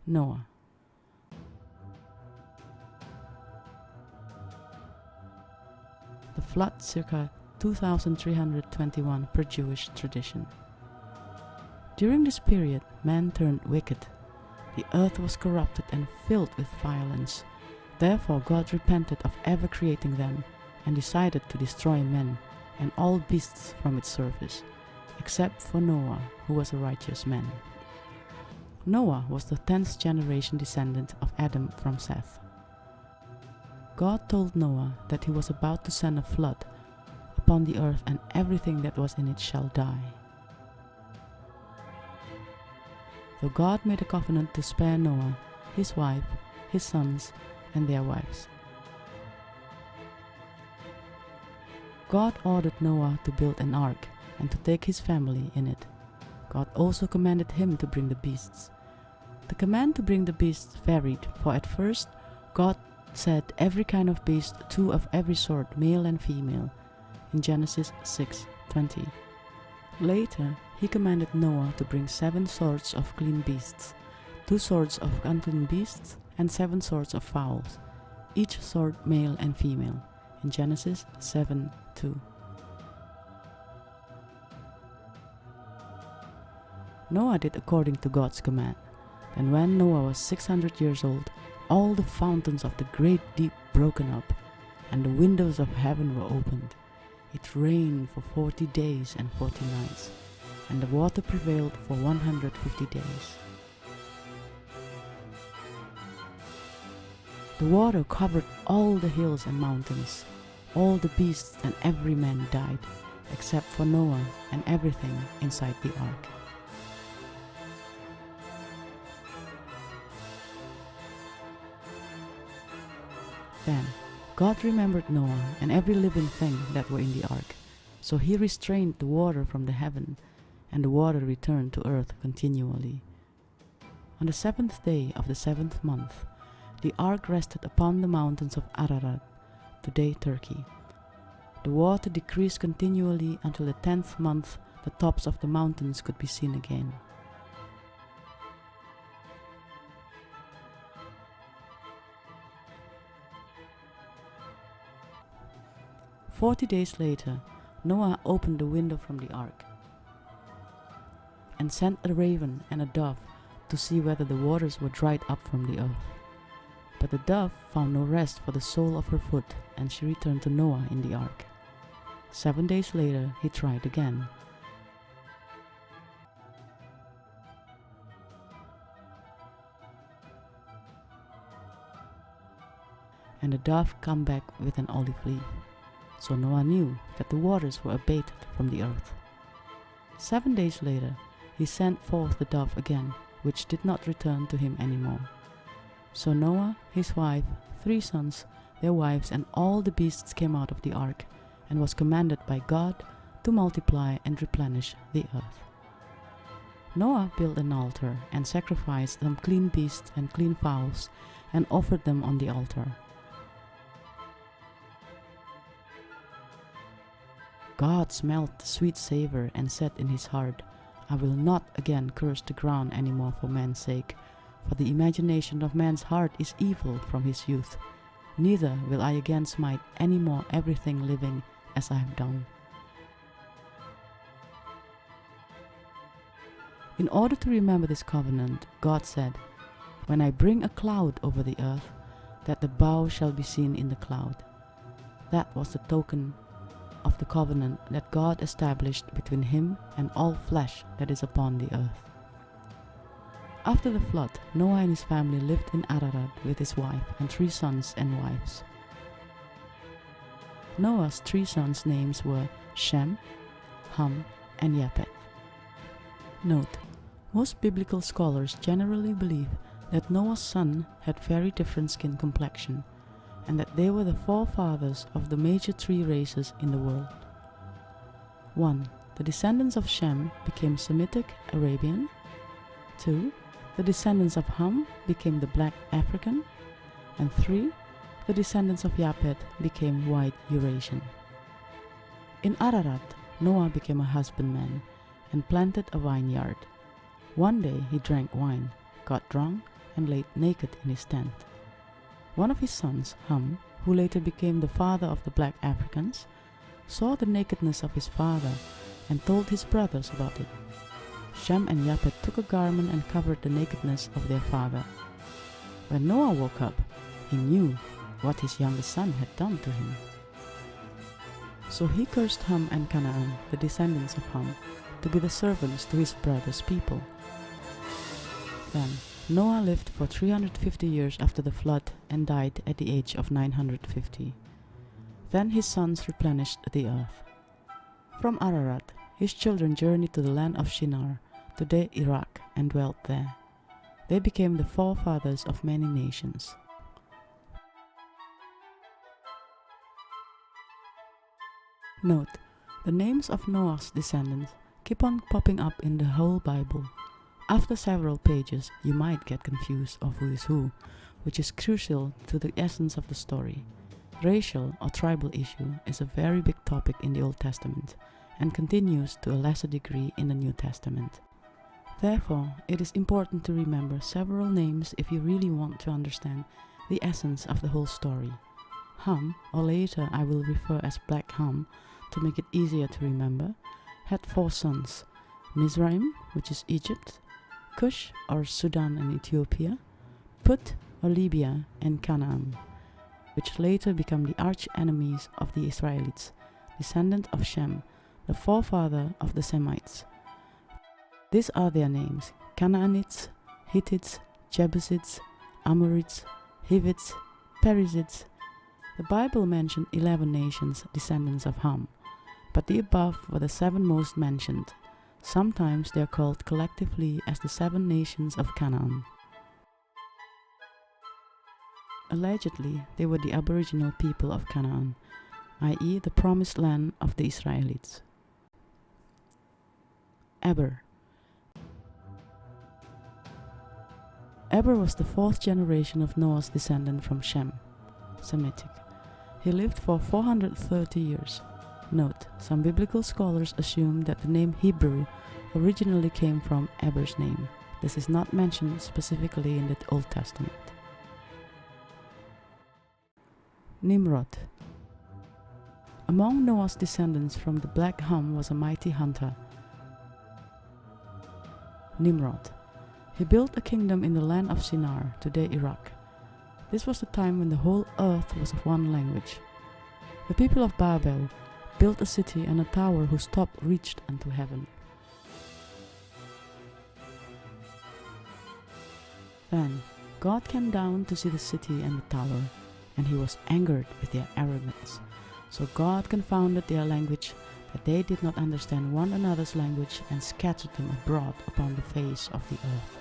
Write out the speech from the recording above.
Noah. The flood circa 2321 per Jewish tradition. During this period, man turned wicked. The earth was corrupted and filled with violence. Therefore God repented of ever creating them and decided to destroy men and all beasts from its surface, except for Noah, who was a righteous man. Noah was the 10th generation descendant of Adam from Seth. God told Noah that he was about to send a flood upon the earth and everything that was in it shall die. So God made a covenant to spare Noah, his wife, his sons, and their wives. God ordered Noah to build an ark and to take his family in it. God also commanded him to bring the beasts. The command to bring the beasts varied, for at first God said every kind of beast, 2 of every sort, male and female, in Genesis 6:20. Later, he commanded Noah to bring 7 sorts of clean beasts, 2 sorts of unclean beasts, and 7 sorts of fowls, each sort male and female, in Genesis 7:2. Noah did according to God's command. And when Noah was 600 years old, all the fountains of the great deep broken up, and the windows of heaven were opened. It rained for 40 days and 40 nights, and the water prevailed for 150 days. The water covered all the hills and mountains. All the beasts and every man died, except for Noah and everything inside the ark. Then God remembered Noah and every living thing that were in the ark. So he restrained the water from the heaven, and the water returned to earth continually. On the 7th day of the 7th month, the ark rested upon the mountains of Ararat, today Turkey. The water decreased continually until the 10th month. The tops of the mountains could be seen again. "40 days later, Noah opened the window from the ark and sent a raven and a dove to see whether the waters were dried up from the earth. But the dove found no rest for the sole of her foot, and she returned to Noah in the ark. 7 days later, he tried again. And the dove came back with an olive leaf. So Noah knew that the waters were abated from the earth. 7 days later, he sent forth the dove again, which did not return to him anymore. So Noah, his wife, 3 sons, their wives, and all the beasts came out of the ark, and was commanded by God to multiply and replenish the earth. Noah built an altar and sacrificed some clean beasts and clean fowls, and offered them on the altar. God smelled the sweet savor and said in his heart, I will not again curse the ground any more for man's sake, for the imagination of man's heart is evil from his youth. Neither will I again smite any more everything living as I have done. In order to remember this covenant, God said, When I bring a cloud over the earth, that the bow shall be seen in the cloud. That was the token of the covenant that God established between him and all flesh that is upon the earth. After the flood, Noah and his family lived in Ararat with his wife and 3 sons and wives. Noah's 3 sons' names were Shem, Ham, and Japheth. Note: most biblical scholars generally believe that Noah's son had very different skin complexion, and that they were the forefathers of the major 3 races in the world. 1. The descendants of Shem became Semitic Arabian. 2. The descendants of Ham became the black African. And 3. The descendants of Japheth became white Eurasian. In Ararat, Noah became a husbandman and planted a vineyard. One day he drank wine, got drunk, and laid naked in his tent. One of his sons, Ham, who later became the father of the black Africans, saw the nakedness of his father and told his brothers about it. Shem and Japhet took a garment and covered the nakedness of their father. When Noah woke up, he knew what his youngest son had done to him. So he cursed Ham and Canaan, the descendants of Ham, to be the servants to his brother's people. Then Noah lived for 350 years after the flood and died at the age of 950. Then his sons replenished the earth. From Ararat, his children journeyed to the land of Shinar, today Iraq, and dwelt there. They became the forefathers of many nations. Note, the names of Noah's descendants keep on popping up in the whole Bible. After several pages, you might get confused of who is who, which is crucial to the essence of the story. Racial or tribal issue is a very big topic in the Old Testament and continues to a lesser degree in the New Testament. Therefore, it is important to remember several names if you really want to understand the essence of the whole story. Ham, or later I will refer as Black Ham to make it easier to remember, had 4 sons: Mizraim, which is Egypt, Cush, or Sudan and Ethiopia, Put, or Libya, and Canaan, which later become the arch-enemies of the Israelites, descendant of Shem, the forefather of the Semites. These are their names: Canaanites, Hittites, Jebusites, Amorites, Hivites, Perizzites. The Bible mentioned 11 nations descendants of Ham, but the above were the 7 most mentioned. Sometimes they are called collectively as the 7 nations of Canaan. Allegedly, they were the aboriginal people of Canaan, i.e. the promised land of the Israelites. Eber. Eber was the 4th generation of Noah's descendant from Shem, Semitic. He lived for 430 years. Note, some biblical scholars assume that the name Hebrew originally came from Eber's name. This is not mentioned specifically in the Old Testament. Nimrod. Among Noah's descendants from the Black Ham was a mighty hunter, Nimrod. He built a kingdom in the land of Shinar, today Iraq. This was the time when the whole earth was of one language. The people of Babel built a city and a tower whose top reached unto heaven. Then God came down to see the city and the tower, and he was angered with their arrogance. So God confounded their language, that they did not understand one another's language, and scattered them abroad upon the face of the earth.